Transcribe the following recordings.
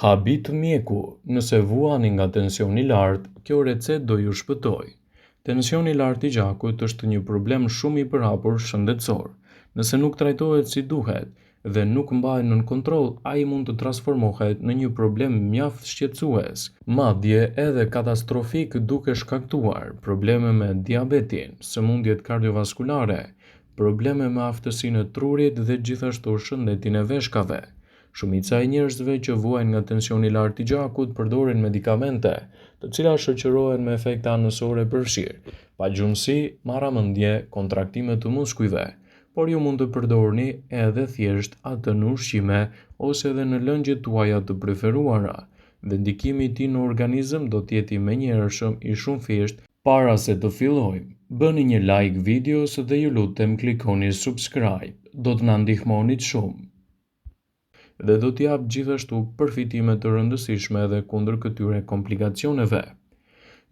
Habit mjeku, nëse vuani nga tensioni i lartë, kjo recetë do ju shpëtojë. Tensioni i lartë i gjakut është një problem shumë i përhapur shëndetësor. Nëse nuk trajtohet si duhet dhe nuk mbahet nën kontroll, ai mund të transformohet në një problem mjaft shqetësues, madje edhe katastrofik, duke shkaktuar probleme me diabetin, sëmundjet kardiovaskulare, probleme me aftësinë e trurit dhe gjithashtu shëndetin e veshkave. Shumica e njerëzve që vuajnë nga tensioni i lartë i gjakut përdorin medikamente, të cilat shoqërohen me efekte anësore përfshirë, pagjumësi, marramendje, kontraktime të muskujve, por ju mund të përdorni edhe thjesht atë në ushqime ose edhe në lëngjet tuaja të preferuara, dhe ndikimi i tij në organizëm do të jetë i menjëhershëm i shumë thjesht. Para se të fillojmë, bëni një like videos dhe ju lutem klikoni subscribe, do të na ndihmonit shumë dhe do t'jap gjithashtu përfitime të rëndësishme edhe kundër këtyre komplikacioneve.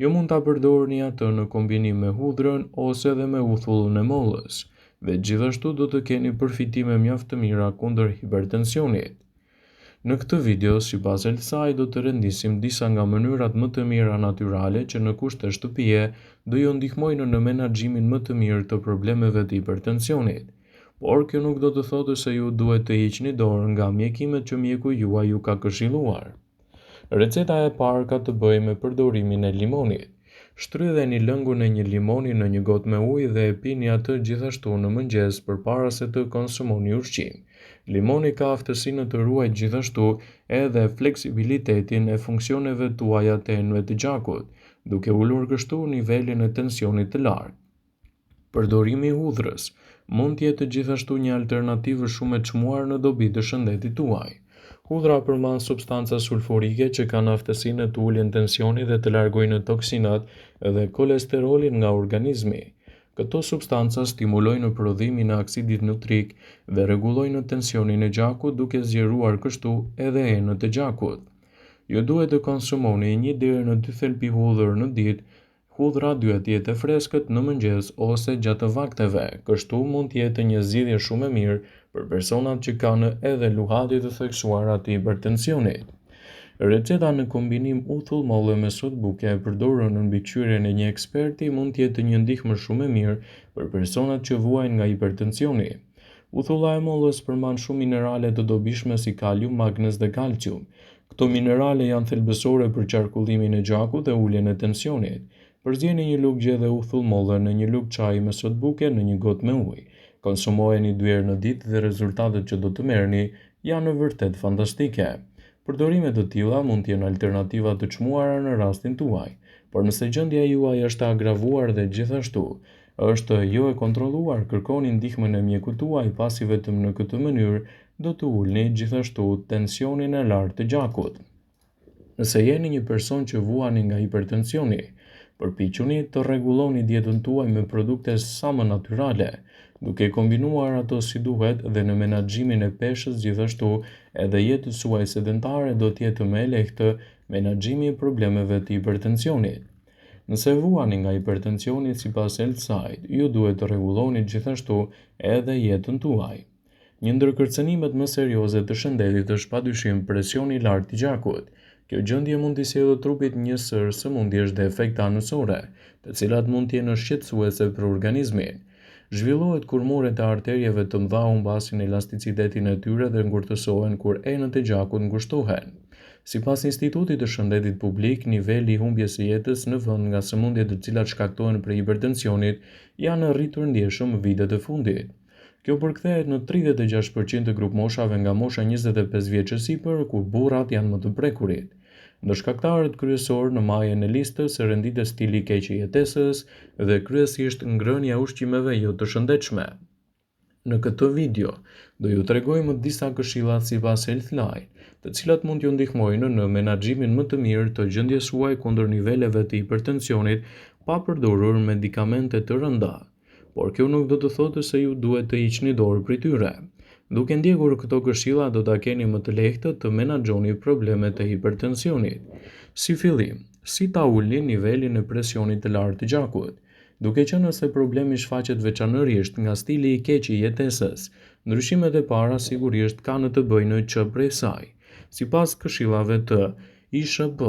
Ju mund ta përdorni atë në kombinim me hudhrën ose edhe me uthullën e mollës, dhe gjithashtu do të keni përfitime mjaft të mira kundër hipertensionit. Në këtë video, sipas Elsaj, do të rendisim disa nga mënyrat më të mira natyrale që në kushte shtëpie do ju ndihmojnë në menaxhimin më të mirë të problemeve të hipertensionit. Por kjo nuk do të thotë se ju duhet të hiqni dorë nga mjekimet që mjeku juaj ju ka këshilluar. Receta e parë ka të bëjë me përdorimin e limonit. Shtrydheni lëngun e një limoni në një gotë me ujë dhe e pini atë gjithashtu në mëngjes përpara se të konsumoni ushqim. Limoni ka aftësinë të ruajë gjithashtu edhe fleksibilitetin e funksioneve tuaja të enëve të gjakut, duke ulur kështu nivelin e tensionit të lartë. Përdorimi i hudhrës mund të jetë gjithashtu një alternativë shumë e çmuar në dobi të shëndetit tuaj. Hudhra përmban substanca sulfurike që kanë aftësinë të ulin tensionin dhe të largojnë toksinat dhe kolesterolin nga organizmi. Këto substanca stimulojnë prodhimin e aksidit nitrik dhe rregullojnë tensionin e gjakut, duke zgjeruar kështu edhe enët e gjakut. Ju duhet të konsumoni 1 deri në 2 thelbi hudhër në ditë. Hudhra duhet të jetë e freskët në mëngjes ose gjatë vakteve, kështu mund të jetë një zgjidhje shumë e mirë për personat që kanë edhe luhatit të theksuara të hipertensionit. Receta në kombinim uthull-molle me sodë buke e përdorur në mbikëqyrjen e një eksperti mund të jetë një ndihmë shumë e mirë për personat që vuajnë nga hipertensioni. Uthulla e mollës përmban shumë minerale të dobishme si kalium, magnez dhe kalcium. Këto minerale janë thelbësore për qarkullimin e gjakut dhe uljen e tensionit. Përzjeni një lugë dhe uthull mollë në një lugë çaji me sodë buke në një gotë me ujë. Konsumojeni 2 herë në ditë dhe rezultatet që do të merrni janë vërtet fantastike. Përdorimet të tilla mund të jenë alternativa të çmuara në rastin tuaj, por nëse gjendja juaj është e agravuar dhe gjithashtu është jo e kontrolluar, kërkoni ndihmën e mjekut tuaj, pasi vetëm në këtë mënyrë do të ulni gjithashtu tensionin e lartë të gjakut. Nëse jeni një person që vuani nga hipertensioni, përpiquni të rregulloni dietën tuaj me produkte sa më natyrale, duke kombinuar ato si duhet, dhe në menaxhimin e peshës gjithashtu edhe jetës suaj sedentare do të jetë më e lehtë menaxhimi i problemeve të hipertensionit. Nëse vuani nga hipertensioni sipas Elsajt, ju duhet të rregulloni gjithashtu edhe jetën tuaj. Një ndër kërcënimet më serioze të shëndetit është padyshim presioni i lartë i gjakut. Kjo gjendje mund t'i sjellë trupit një sër sëmundjesh dhe efekte anësore, të cilat mund të jenë shqetësuese për organizmin. Zhvillohet kur muret e arterieve të mëdha humbasin elasticitetin e tyre dhe ngurtësohen kur enët e gjakut ngushtohen. Sipas Institutit të Shëndetit Publik, niveli i humbjes së jetës në vend nga sëmundjet të cilat shkaktohen prej hipertensionit janë rritur ndjeshëm vitet e fundit. Kjo përkthehet në 36% të grupmoshave nga mosha 25 vjeç e sipër, ku burrat janë më të prekurit. Ndër shkaktarët kryesorë në majën e listës renditet stili i keq i jetesës dhe kryesisht ngrënia e ushqimeve jo të shëndetshme. Në këtë video do ju tregojmë disa këshilla sipas Healthline, të cilat mund t'ju ndihmojnë në menaxhimin më të mirë të gjendjes suaj kundër niveleve të hipertensionit pa përdorur medikamente të rënda. Por kjo nuk do të thotë se ju duhet të hiqni dorë prej tyre. Duke ndjekur këto këshilla do ta keni më të lehtë të menaxhoni problemet e hipertensionit. Si fillim, si ta ulni nivelin e presionit të lartë të gjakut. Duke qenë se problemi shfaqet veçanërisht nga stili i keq i jetesës, ndryshimet e para sigurisht kanë të bëjnë që prej saj. Sipas këshillave të ISHB,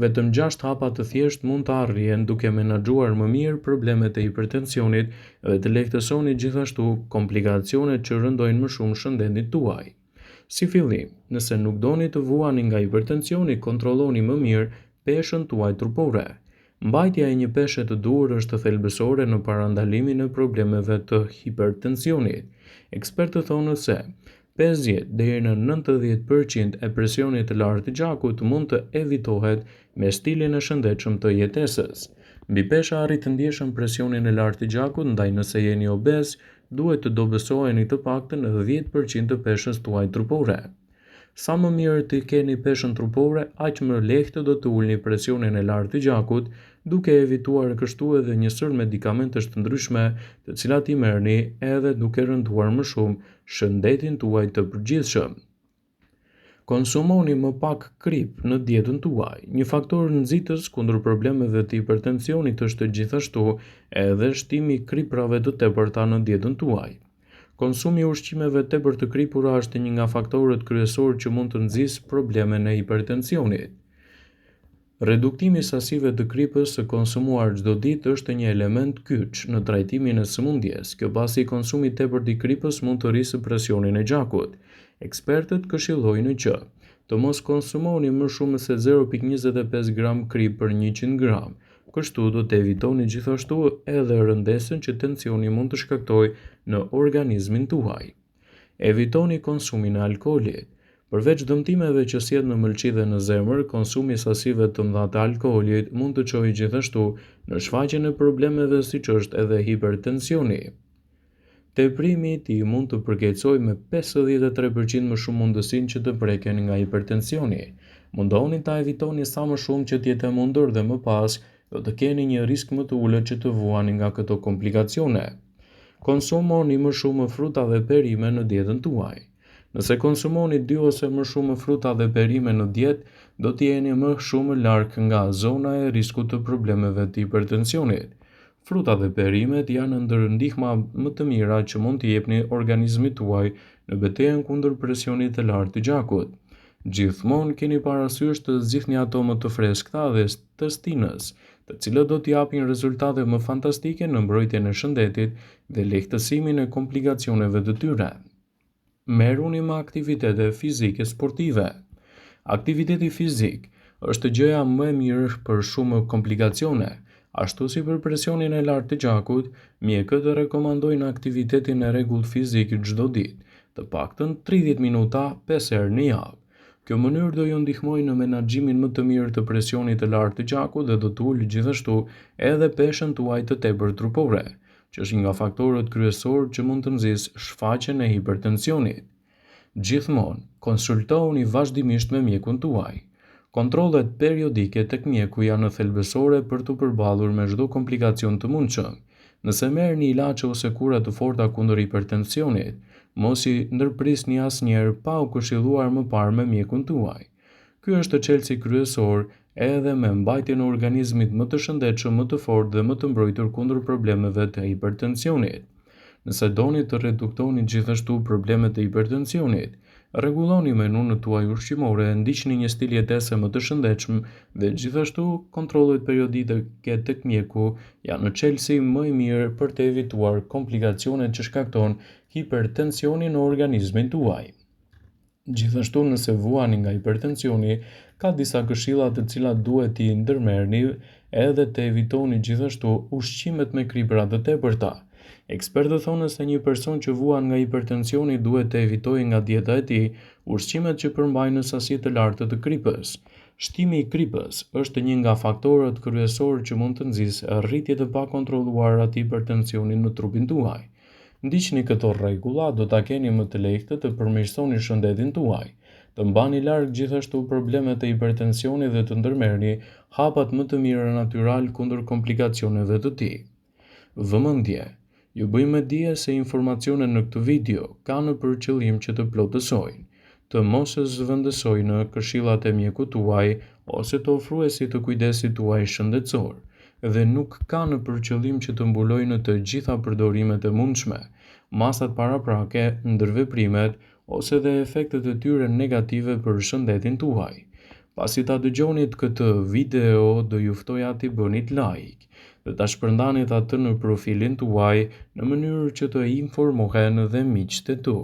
vetëm 6 hapa të thjeshtë mund të arrihen duke menaxhuar më mirë problemet e hipertensionit dhe të lehtësoni gjithashtu komplikacionet që rëndojnë më shumë shëndetin tuaj. Si fillim, nëse nuk doni të vuani nga hipertensioni, kontrolloni më mirë peshën tuaj trupore. Mbajtja e një peshe të duhur është thelbësore në parandalimin e problemeve të hipertensionit. Ekspertët thonë se 50 deri në 90% e presionit të lartë të gjakut mund të evitohet me stilin e shëndetshëm të jetesës. Mbi pesha arrit të ndjeshëm presionin e lartë të gjakut, ndaj nëse jeni obez, duhet të dobësoheni të paktën 10% të peshës tuaj trupore. Sa më mirë të keni peshën trupore, aq më lehtë do të ulni presionin e lartë të gjakut, duke evituar kështu edhe një sër medikamentesh të ndryshme, të cilat i merrni edhe duke rënduar më shumë shëndetin tuaj të përgjithshëm. Konsumoni më pak krip në dietën tuaj. Një faktor nxitës kundër problemeve të hipertensionit është gjithashtu edhe shtimi i kriprave të tepërta në dietën tuaj. Konsumi i ushqimeve tepër të kripura është një nga faktorët kryesorë që mund të nxjisë problemen e hipertensionit. Reduktimi i sasive të kripës së konsumuar çdo ditë është një element kyç në trajtimin e sëmundjes, kjo pasi konsumi i tepërt i kripës mund të rrisë presionin e gjakut. Ekspertët këshillojnë që të mos konsumoni më shumë se 0,25 gram krip për 100 gram. Kështu do të evitoni gjithashtu edhe rëndesën që tensioni mund të shkaktojë në organizmin tuaj. Evitoni konsumin e alkoolit. Përveç dëmtimeve që sjell në mëlçi dhe në zemër, konsumi i sasive të mëdha të alkoolit mund të çojë gjithashtu në shfaqjen e problemeve siç është edhe hipertensioni. Teprimi i tij mund të përkeqësojë me 53% më shumë mundësinë që të preken nga hipertensioni. Mundoni ta evitoni sa më shumë që të jetë e mundur dhe më pas do të keni një risk më të ulët që të vuani nga këto komplikacione. Konsumoni më shumë fruta dhe perime në dietën tuaj. Nëse konsumoni 2 ose më shumë fruta dhe perime në dietë, do të jeni më shumë larg nga zona e riskut të problemeve të hipertensionit. Fruta dhe perimet janë ndër ndihma më të mira që mund t'i jepni organizmit tuaj në betejën kundër presionit të lartë të gjakut. Gjithmonë keni parasysh të zgjidhni ato më të freskëta dhe të stinës, të cilët do t'i japin rezultate më fantastike në mbrojtjen e shëndetit dhe lehtësimin e komplikacioneve të tyre. Merruni me aktivitete fizike sportive. Aktiviteti fizik është gjëja më e mirë për shumë komplikacione, ashtu si për presionin e lartë të gjakut, mjekët rekomandojnë aktivitetin e rregullt fizik çdo ditë, të paktën 30 minuta 5 herë në javë. Kjo mënyrë do ju ndihmojë në menaxhimin më të mirë të presionit të lartë të gjakut dhe do të ulë gjithashtu edhe peshën tuaj të tepërt trupore, që është një nga faktorët kryesorë që mund të nxjisë shfaqjen e hipertensionit. Gjithmonë, konsultohuni vazhdimisht me mjekun tuaj. Kontrollet periodike tek mjeku janë thelbësore për të përballur me çdo komplikacion të mundshëm. Nëse merrni ilaçe ose kura të forta kundër hipertensionit, mos i ndërprisni asnjëherë pa u këshilluar më parë me mjekun tuaj. Ky është çelësi kryesor edhe me mbajtjen e organizmit më të shëndetshëm, më të fortë dhe më të mbrojtur kundër problemeve të hipertensionit. Nëse doni të reduktoni gjithashtu problemet e hipertensionit, rregulloni menun tuaj ushqimore, ndiqni një stil jetese më të shëndetshëm dhe gjithashtu kontrollet periodike tek mjeku janë çelësi më i mirë për të evituar komplikacionet që shkakton hipertensioni në organizmin tuaj. Gjithashtu nëse vuani nga hipertensioni, ka disa këshilla të cilat duhet t'i ndërmerrni edhe të evitoni gjithashtu ushqimet me kripra të tepërta. Ekspertët thonë se një person që vuan nga hipertensioni duhet të evitojë nga dieta e tij ushqimet që përmbajnë sasi të lartë të kripës. Shtimi i kripës është një nga faktorët kryesorë që mund të nxjisë rritje të pakontrolluara të hipertensionit në trupin tuaj. Ndiqni këto rregulla, do ta keni më të lehtë të përmirësoni shëndetin tuaj, të mbani larg gjithashtu problemet e hipertensionit dhe të ndërmerrni hapat më të mira natyral kundër komplikacioneve të tij. Vëmendje. Ju bëj me dije se informacionet në këtë video kanë për qëllim që të plotësojnë, të mos zëvendësojnë këshillat e mjekut tuaj ose të ofruesit të kujdesit tuaj shëndetësor, dhe nuk kanë për qëllim që të mbulojnë të gjitha përdorimet e mundshme, masat paraprake, ndërveprimet ose dhe efektet e tyre negative për shëndetin tuaj. Pasi ta dëgjonit këtë video, do ju ftoja t'i bënit like dhe ta shpërndanit atë në profilin tuaj në mënyrë që të informohen dhe miqtë e tu.